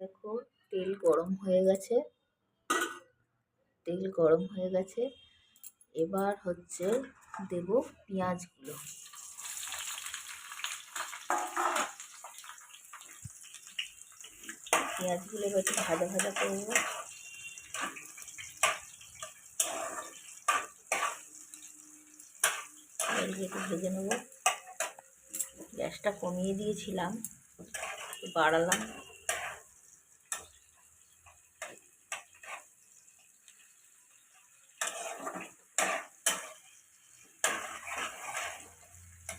দেখো তেল গরম হয়ে গেছে, তেল গরম হয়ে গেছে। এবার হচ্ছে দেব পেঁয়াজগুলো। পেঁয়াজগুলো এবার একটু ভাজা ভাজা করবো। একটু ভেজে নেবো। গ্যাসটা কমিয়ে দিয়েছিলাম, বাড়ালাম।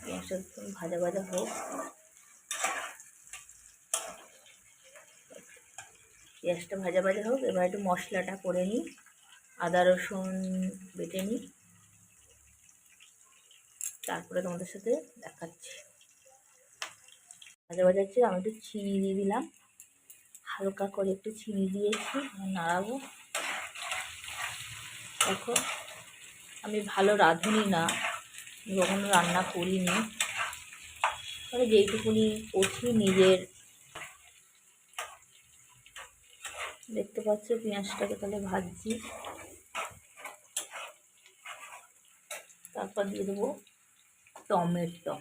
পেঁয়াজটা একটু ভাজা ভাজা হোক। পেঁয়াজটা ভাজা ভাজা হোক। এবার একটু মশলাটা করে নিই, আদা রসুন বেটে নিই, তারপরে তোমাদের সাথে দেখাচ্ছি। ভাজা ভাজা হচ্ছে, আমি একটু চিনি দিয়ে দিলাম, হালকা করে একটু চিনি দিয়েছি, নাড়াবো। দেখো আমি ভালো রাঁধুনি না, কখনো রান্না করিনি, তবে যেইটুকুনি করছি নিজের। দেখতে পাচ্ছ পেঁয়াজটাকে তাহলে ভাজছি। তারপর দিয়ে দেবো টমেটো।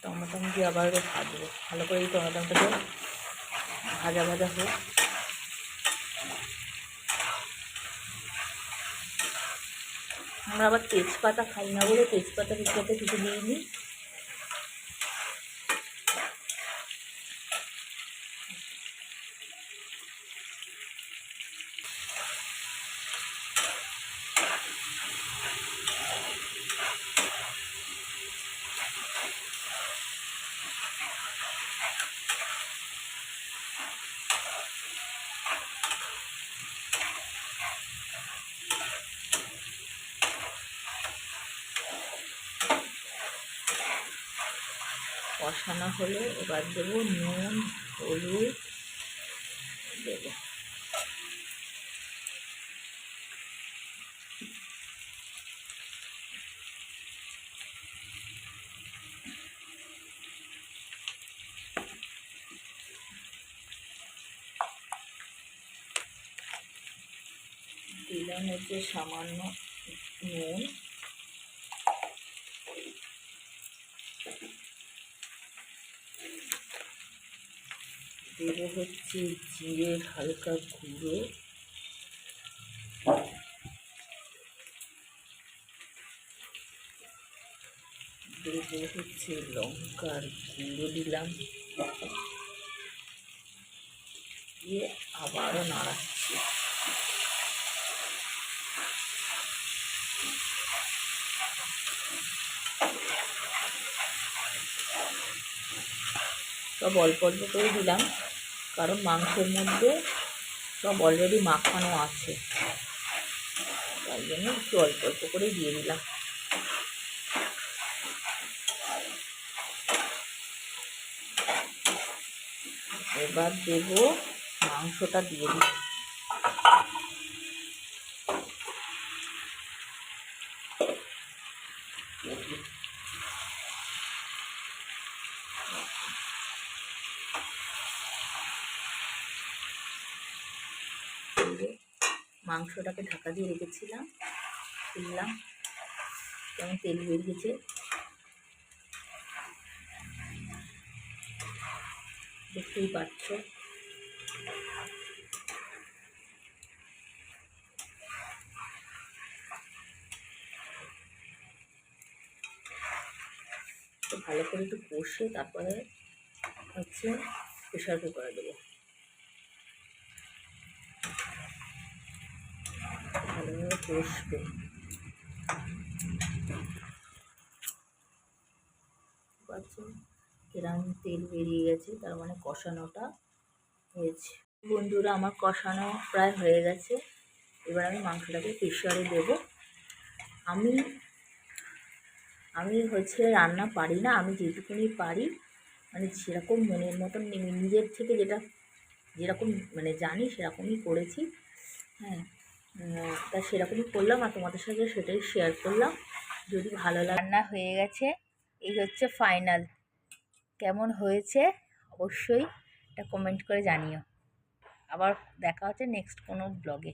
টমেটো দিয়ে আবার ভাজবো ভালো করে। এই টমেটোটাকে ভাজা ভাজা হোক। আমরা আবার তেজপাতা খাই না বলে তেজপাতা কিছুতে কিছু দিইনি। কষানো হলে এবার দেবো নুন, হলুদ দেবো। দিলাম হচ্ছে সামান্য নুন, দেবো হচ্ছে জিরের হালকা গুঁড়ো, দেবো হচ্ছে লঙ্কার গুঁড়ো দিলাম, দিয়ে আবারও নাড়াচ্ছি। সব অল্প অল্প করে দিলাম, কারণ মাংসের মধ্যে সব অলরেডি মাখানো আছে, তাই জন্য একটু অল্প অল্প করে দিয়ে দিলাম। এবার দেব মাংসটা দিয়ে দিই। মাংসটাকে ঢাকা দিয়ে রেখেছিলাম, তুললাম, কেমন তেল বেরিয়েছে। দেখতেই পাচ্ছ। তো ভালো করে একটু কষে তারপরে হচ্ছে প্রেশার কুকারে দেবো। ভালোভাবে কষবে। পাচ্ছেন এরকম তেল বেরিয়ে গেছে, তার মানে কষানোটা হয়েছে। বন্ধুরা আমার কষানো প্রায় হয়ে গেছে। এবার আমি মাংসটাকে প্রেশারে দেবো। আমি আমি হচ্ছে রান্না পারি না, আমি যেটুকুনি পারি মানে সেরকম মনের মতন নিজের থেকে যেরকম মানে জানি সেরকমই করেছি। হ্যাঁ, তা সেরকমই করলাম আর তোমাদের সাথে সেটাই শেয়ার করলাম। যদি ভালো লাগে। রান্না হয়ে গেছে, এই হচ্ছে ফাইনাল। কেমন হয়েছে অবশ্যই এটা কমেন্ট করে জানিও। আবার দেখা হচ্ছে নেক্সট কোনো ব্লগে।